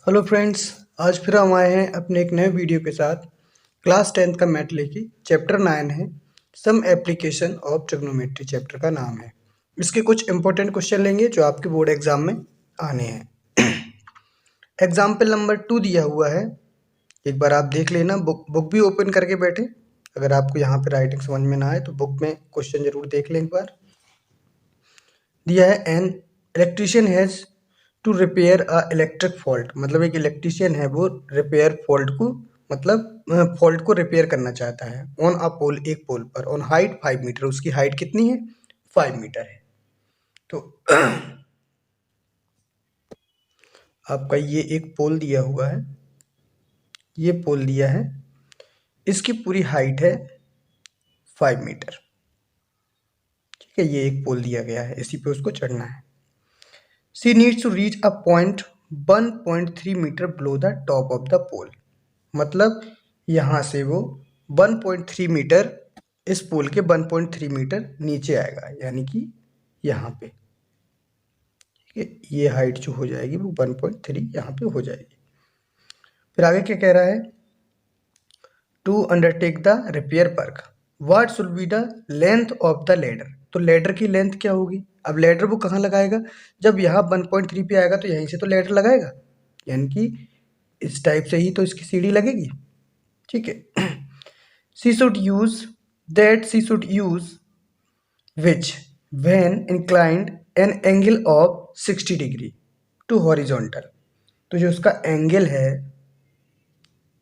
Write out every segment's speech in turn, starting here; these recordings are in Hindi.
हेलो फ्रेंड्स, आज फिर हम आए हैं अपने एक नए वीडियो के साथ। क्लास 10th का मैथ लेके चैप्टर 9 है, some application of trigonometry chapter का नाम है। इसके कुछ इंपॉर्टेंट क्वेश्चन लेंगे जो आपके बोर्ड एग्जाम में आने हैं। एग्जाम्पल नंबर 2 दिया हुआ है, एक बार आप देख लेना। बुक भी ओपन करके बैठे। अगर आपको यहाँ पे राइटिंग समझ में ना आए तो बुक में क्वेश्चन जरूर देख लें एक बार। दिया है an electrician has to repair a electric fault, मतलब एक इलेक्ट्रिशियन है वो रिपेयर फॉल्ट को मतलब फॉल्ट को रिपेयर करना चाहता है ऑन अ पोल, एक पोल पर, ऑन हाइट 5 मीटर। उसकी हाइट कितनी है? 5 मीटर है। तो आपका ये एक पोल दिया हुआ है, ये पोल दिया है, इसकी पूरी हाइट है 5 मीटर। ठीक है, ये एक पोल दिया गया है, इसी पे उसको चढ़ना है। She needs to reach a point 1.3 metre below the top of the pole, मतलब यहाँ से वो 1.3 मीटर, इस पोल के 1.3 मीटर नीचे आएगा, यानी कि यहाँ पे। ठीक है, ये हाइट जो हो जाएगी वो 1.3 यहाँ पे हो जाएगी। फिर आगे क्या कह रहा है? To undertake the repair work what should be the length of the ladder. तो लेडर की लेंथ क्या होगी? अब लेडर वो कहाँ लगाएगा? जब यहाँ 1.3 पे आएगा तो यहीं से तो लेडर लगाएगा, यानी कि इस टाइप से ही तो इसकी सीढ़ी लगेगी। ठीक है। she should use which when inclined an angle of 60 degree to horizontal। तो जो उसका एंगल है,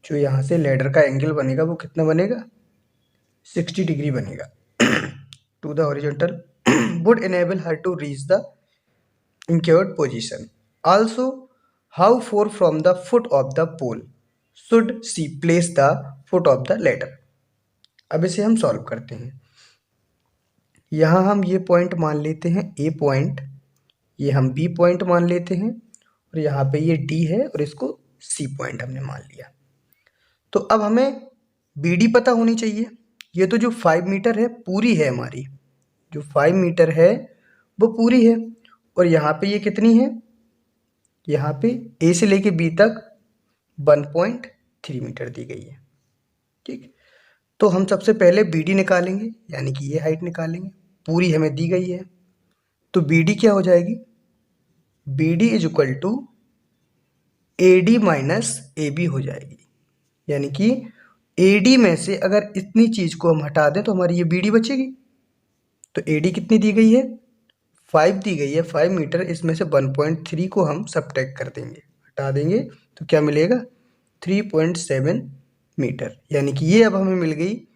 जो यहाँ से लेडर का एंगल बनेगा वो कितना बनेगा? 60 डिग्री बनेगा to the horizontal would enable her to reach the incurred position. Also, how far from the foot of the pole should she place the foot of the ladder? अब इसे हम सॉल्व करते हैं। यहाँ हम ये पॉइंट मान लेते हैं ए पॉइंट, ये हम बी पॉइंट मान लेते हैं, और यहाँ पे ये डी है और इसको सी पॉइंट हमने मान लिया। तो अब हमें बी डी पता होनी चाहिए। ये तो जो 5 मीटर है पूरी है हमारी, जो 5 मीटर है वो पूरी है, और यहाँ पे ये कितनी है? यहाँ पे ए से लेके बी तक 1.3 मीटर दी गई है। ठीक, तो हम सबसे पहले बी डी निकालेंगे, यानी कि ये हाइट निकालेंगे, पूरी हमें दी गई है। तो बी डी क्या हो जाएगी? B D is equal to A D minus A B हो जाएगी, यानी कि ए डी में से अगर इतनी चीज़ को हम हटा दें तो हमारी ये बी डी बचेगी। तो ए डी कितनी दी गई है? 5 दी गई है, 5 मीटर, इसमें से 1.3 को हम सबट्रैक्ट कर देंगे, हटा देंगे, तो क्या मिलेगा? 3.7 मीटर, यानी कि ये अब हमें मिल गई।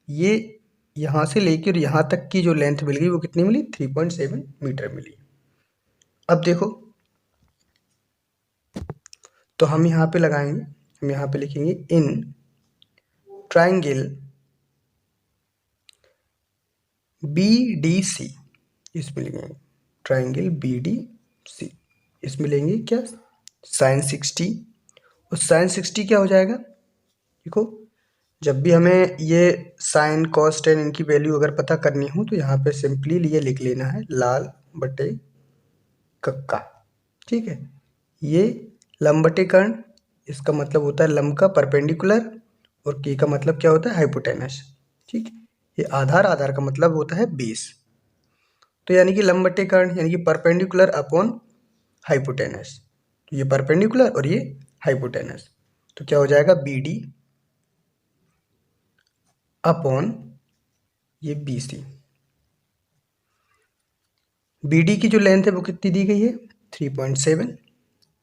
ये यहाँ से लेकर यहाँ तक की जो लेंथ मिल गई वो कितनी मिली? 3.7 मीटर मिली। अब देखो, तो हम यहाँ पे लगाएंगे, हम यहाँ पे लिखेंगे in triangle B D C, इसमें लिखेंगे ट्राइंगल बी डी सी, इसमें लेंगे क्या? साइन 60। और साइन 60 क्या हो जाएगा? देखो, जब भी हमें ये साइन कॉस टेन इनकी वैल्यू अगर पता करनी हो तो यहाँ पे सिंपली ये लिख लेना है लाल बटे कक्का। ठीक है, ये लंब बटे कर्ण, इसका मतलब होता है लंब का परपेंडिकुलर, और के का मतलब क्या होता है? हाइपोटेनस। ठीक, ये आधार, आधार का मतलब होता है बेस। तो यानी कि लंब बटे कर्ण यानी कि परपेंडिकुलर अपॉन हाइपोटेनस, तो ये परपेंडिकुलर और ये हाइपोटेनस, तो क्या हो जाएगा? बी डी अपॉन ये बी सी। बी डी की जो लेंथ है वो कितनी दी गई है? 3.7।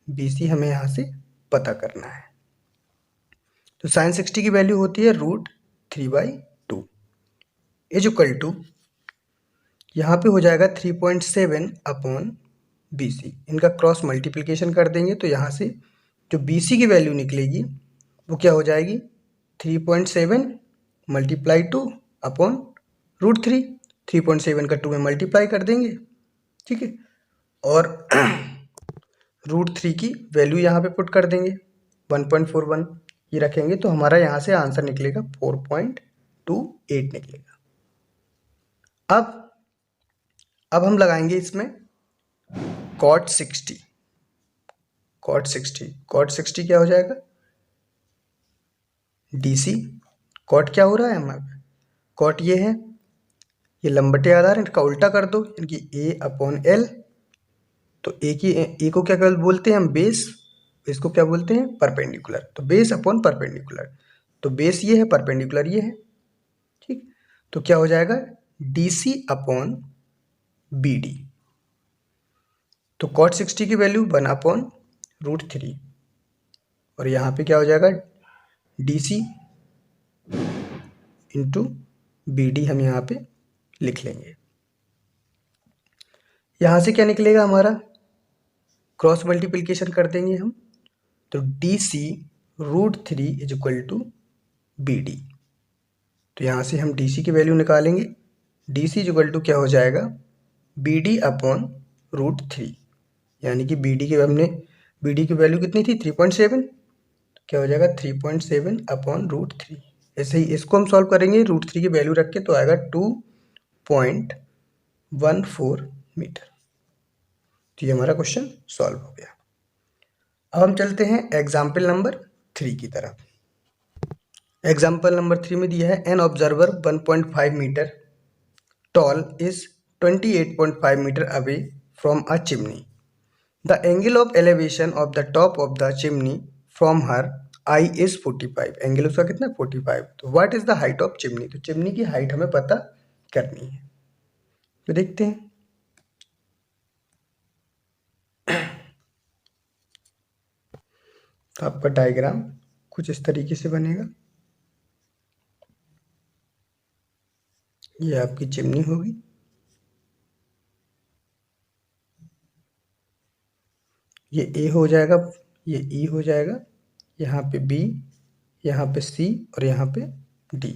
बी सी हमें यहाँ से पता करना है। तो साइन 60 की वैल्यू होती है √3/2 इज इक्वल टू, यहाँ पे हो जाएगा 3.7 अपॉन बी सी। इनका क्रॉस मल्टीप्लिकेशन कर देंगे तो यहाँ से जो बी सी की वैल्यू निकलेगी वो क्या हो जाएगी? 3.7 मल्टीप्लाई 2 अपॉन √3। 3.7 का 2 में मल्टीप्लाई कर देंगे, ठीक है, और √3 की वैल्यू यहाँ पे पुट कर देंगे 1.41, ये रखेंगे तो हमारा यहाँ से आंसर निकलेगा 4.28 निकलेगा। अब हम लगाएंगे इसमें cot 60। cot 60 क्या हो जाएगा, DC। cot क्या हो रहा है हमारा, cot ये है, ये लंबटे आधार इनका उल्टा कर दो, इनकी A/L। तो ए को क्या बोलते हैं हम, बेस। इसको क्या बोलते हैं, परपेंडिकुलर। तो बेस अपॉन परपेंडिकुलर, तो बेस ये है, परपेंडिकुलर ये है, ठीक। तो क्या हो जाएगा, DC अपॉन BD। तो cot 60 की वैल्यू 1/√3, और यहाँ पे क्या हो जाएगा, DC इंटू BD हम यहाँ पे लिख लेंगे। यहाँ से क्या निकलेगा हमारा, क्रॉस मल्टीप्लिकेशन कर देंगे हम, तो DC√3 is equal to BD। तो यहाँ से हम DC की वैल्यू निकालेंगे, DC इज इक्वल टू क्या हो जाएगा, BD अपॉन √3, यानी कि BD की वैल्यू कितनी थी, 3.7, तो क्या हो जाएगा 3.7 अपॉन √3। ऐसे ही इसको हम सॉल्व करेंगे, √3 की वैल्यू रख के, तो आएगा 2.14 मीटर। तो ये हमारा क्वेश्चन सॉल्व हो गया। अब हम चलते हैं एग्जाम्पल नंबर 3 की तरफ। एग्जाम्पल नंबर 3 में दिया है, an observer 1.5 metre tall is 28.5 meter away from a chimney. The angle of elevation of the top of the chimney from her eye is 45. Angle उसका कितना, 45। तो what is the height of chimney? तो चिमनी की हाइट हमें पता करनी है, तो देखते हैं। तो आपका डायग्राम कुछ इस तरीके से बनेगा। ये आपकी चिमनी होगी, ये A हो जाएगा, ये E हो जाएगा, यहाँ पे B, यहाँ पे C और यहाँ पे D।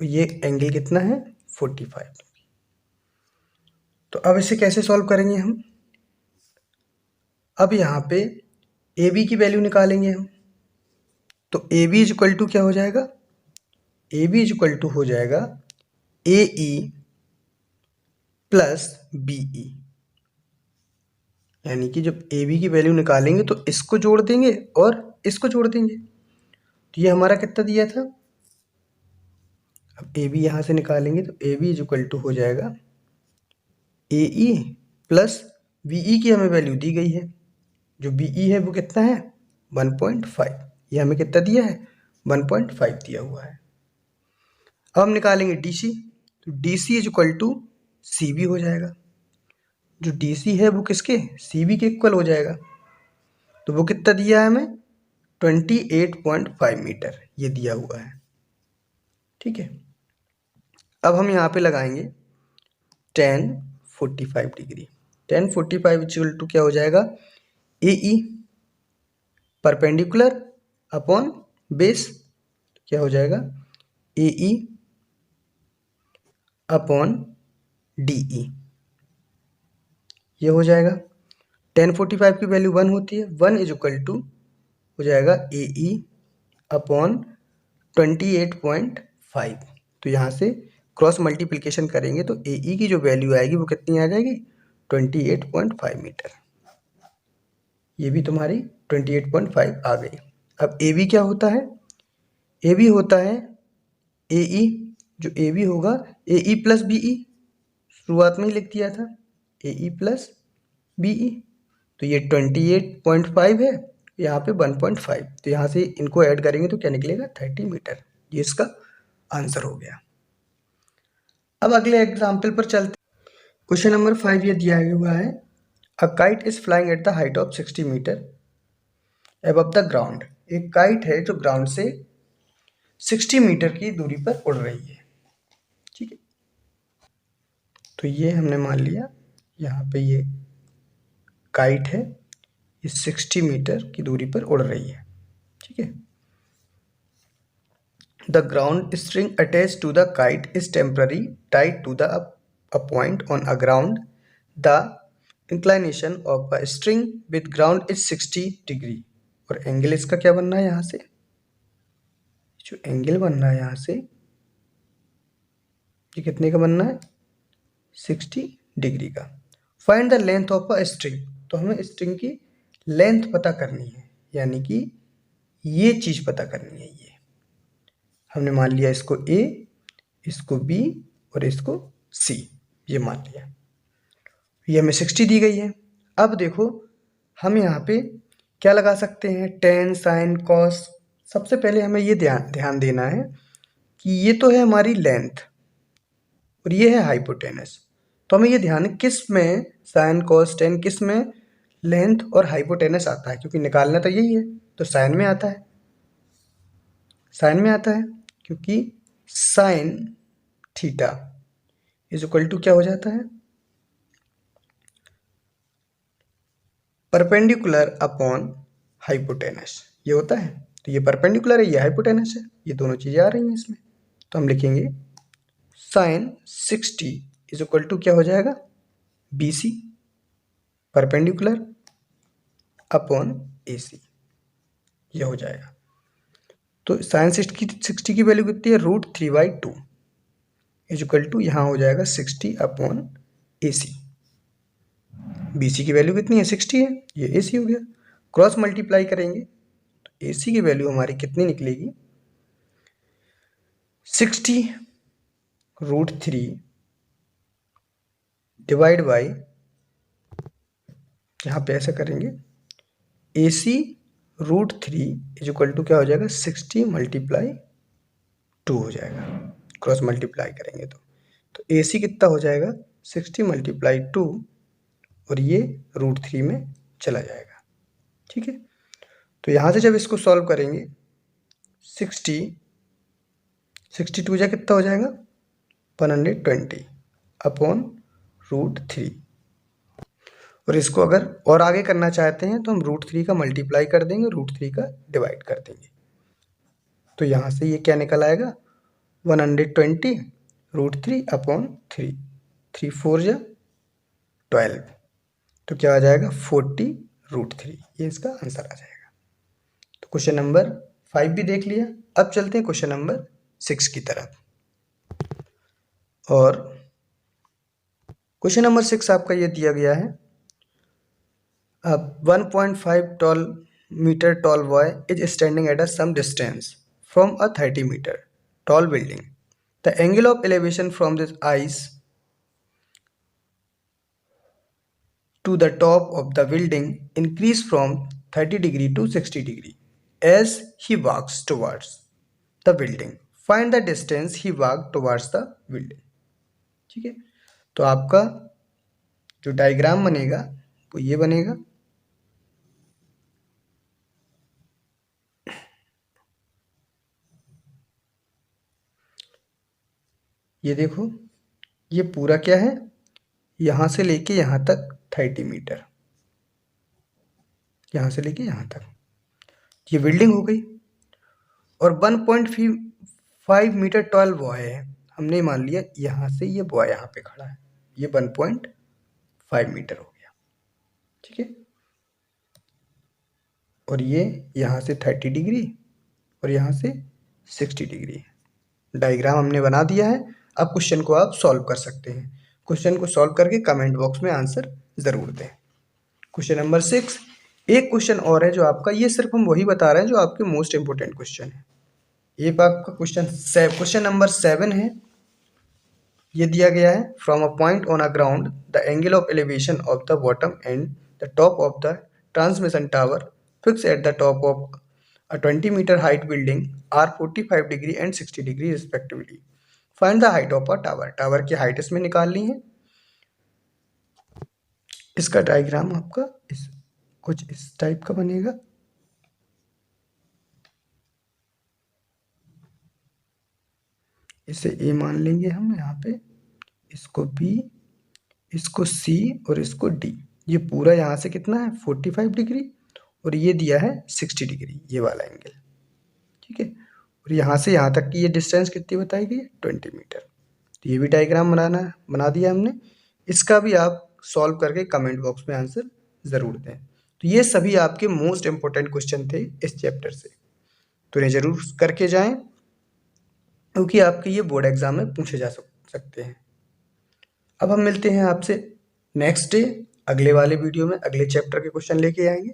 ये एंगल कितना है, 45। तो अब इसे कैसे सॉल्व करेंगे हम, अब यहाँ पे AB की वैल्यू निकालेंगे हम। तो AB इज इक्वल टू क्या हो जाएगा, AB इज इक्वल टू हो जाएगा AE प्लस BE, यानी कि जब AB की वैल्यू निकालेंगे तो इसको जोड़ देंगे और इसको जोड़ देंगे। तो ये हमारा कितना दिया था, अब AB यहाँ से निकालेंगे तो AB इज इक्वल टू हो जाएगा AE प्लस BE की हमें वैल्यू दी गई है, जो BE है वो कितना है, 1.5। ये हमें कितना दिया है, 1.5 दिया हुआ है। अब हम निकालेंगे DC, तो DC is equal to CB हो जाएगा। जो DC है वो किसके, CB के इक्वल हो जाएगा। तो वो कितना दिया है हमें, 28.5 मीटर ये दिया हुआ है, ठीक है। अब हम यहाँ पे लगाएंगे tan 45 degree. tan 45 equal to क्या हो जाएगा, AE परपेंडिकुलर अपॉन बेस, क्या हो जाएगा AE अपॉन DE, ये हो जाएगा। tan 45 की वैल्यू 1 होती है, 1 इज इक्वल टू हो जाएगा AE अपॉन 28.5। तो यहाँ से क्रॉस मल्टीप्लिकेशन करेंगे तो AE की जो वैल्यू आएगी वो कितनी आ जाएगी, 28.5 मीटर। ये भी तुम्हारी 28.5 आ गई। अब AB क्या होता है, AB होता है AE, जो AB होगा AE प्लस BE, शुरुआत में ही लिख दिया था AE प्लस BE। तो ये 28.5 है, यहाँ पे 1.5, तो यहाँ से इनको ऐड करेंगे तो क्या निकलेगा, 30 मीटर। ये इसका आंसर हो गया। अब अगले एग्जाम्पल पर चलते। क्वेश्चन नंबर 5 ये दिया हुआ है, a kite is flying at the height of 60 metre above the ground. एक काइट है जो ग्राउंड से 60 मीटर की दूरी पर उड़ रही है, ठीक है। तो ये हमने मान लिया, यहाँ पे ये काइट है, ये 60 मीटर की दूरी पर उड़ रही है, ठीक है। The ground string attached to the kite is temporarily tied to a point on a ground. The inclination of a string with ground is 60 degree. और एंगल इसका क्या बनना है, यहाँ से जो एंगल बनना है यहाँ से ये कितने का बनना है, 60 डिग्री का। Find the length of a string. तो हमें स्ट्रिंग की लेंथ पता करनी है, यानी कि ये चीज़ पता करनी है। ये हमने मान लिया इसको A, इसको B और इसको C, ये मान लिया। ये हमें 60 दी गई है। अब देखो हम यहाँ पे क्या लगा सकते हैं, टेन, साइन, कॉस। सबसे पहले हमें ये ध्यान देना है कि ये तो है हमारी लेंथ और ये है हाइपोटेनस। तो हमें ये ध्यान है किस में साइन, कॉस, टेन किस में लेंथ और हाइपोटेनस आता है, क्योंकि निकालना तो यही है। तो साइन में आता है, साइन में आता है, क्योंकि sine theta is equal to क्या हो जाता है, परपेंडिकुलर अपॉन हाइपोटेनस। ये होता है, तो ये परपेंडिकुलर है, ये हाइपोटेनस है, ये दोनों चीज़ें आ रही हैं इसमें। तो हम लिखेंगे साइन 60 इज इक्वल टू क्या हो जाएगा, BC परपेंडिकुलर अपॉन AC, ये हो जाएगा। तो साइन 60 की वैल्यू कितनी है, √3/2 इज इक्वल टू यहाँ हो जाएगा 60 अपॉन AC। BC की वैल्यू कितनी है, 60 है, ये AC हो गया। क्रॉस मल्टीप्लाई करेंगे तो AC की वैल्यू हमारी कितनी निकलेगी, 60 √3 डिवाइड बाई, यहाँ पे ऐसा करेंगे AC √3 इज इक्वल टू क्या हो जाएगा, 60 × 2 हो जाएगा। क्रॉस मल्टीप्लाई करेंगे तो AC कितना हो जाएगा, 60 × 2 और ये √3 में चला जाएगा। ठीक है, तो यहाँ से जब इसको सॉल्व करेंगे 62 जा कितना हो जाएगा, 120 अपॉन √3। और इसको अगर और आगे करना चाहते हैं तो हम √3 का मल्टीप्लाई कर देंगे, √3 का डिवाइड कर देंगे। तो यहाँ से ये क्या निकल आएगा, 120 √3 अपॉन 3, 3 4 जा 12, तो क्या आ जाएगा 40 √3, ये इसका आंसर आ जाएगा। तो क्वेश्चन नंबर 5 भी देख लिया। अब चलते हैं क्वेश्चन नंबर 6 की तरफ। और क्वेश्चन नंबर 6 आपका ये दिया गया है, 1.5 meter tall boy is standing at some distance from a 30 meter tall building. The angle of elevation from this ice to the top of the building increase from 30° to 60° as he walks towards the building. Find the distance he walked towards the building. ठीक है, तो आपका जो डायग्राम बनेगा वो ये बनेगा। ये देखो, ये पूरा क्या है, यहाँ से लेके यहाँ तक 30 मीटर, यहाँ से लेके यहाँ तक ये बिल्डिंग हो गई। और 1.5 मीटर टॉल बॉय है, हमने मान लिया यहाँ से ये बॉय यहाँ पे खड़ा है, ये 1.5 मीटर हो गया। ठीक है, और ये यहाँ से 30° और यहाँ से 60°। डायग्राम हमने बना दिया है। अब क्वेश्चन को आप सॉल्व कर सकते हैं। क्वेश्चन को सॉल्व करके कमेंट बॉक्स में आंसर ज़रूर दें। क्वेश्चन नंबर 6, एक क्वेश्चन और है जो आपका, ये सिर्फ हम वही बता रहे हैं जो आपके मोस्ट इंपोर्टेंट क्वेश्चन है। ये आपका क्वेश्चन नंबर 7 है। ये दिया गया है, from a point on a ground the angle of elevation of the bottom and the top of the transmission tower fix at the top of a 20 meter height building are 45° and 60° respectively. Find the height of a tower. Tower की हाइट इसमें निकालनी है। इसका डायग्राम आपका कुछ इस टाइप का बनेगा। इसे A मान लेंगे हम यहाँ पे, इसको B, इसको C और इसको D। ये पूरा यहाँ से कितना है 45° और ये दिया है 60°, ये वाला एंगल। ठीक है, और यहाँ से यहाँ तक की ये डिस्टेंस कितनी बताई गई है 20 मीटर। तो ये भी डायग्राम बना दिया हमने। इसका भी आप सॉल्व करके कमेंट बॉक्स में आंसर ज़रूर दें। तो ये सभी आपके मोस्ट इंपॉर्टेंट क्वेश्चन थे इस चैप्टर से, तो इन्हें ज़रूर करके जाएं, क्योंकि आपके ये बोर्ड एग्जाम में पूछे जा सकते हैं। अब हम मिलते हैं आपसे नेक्स्ट डे अगले वाले वीडियो में, अगले चैप्टर के क्वेश्चन लेके आएंगे।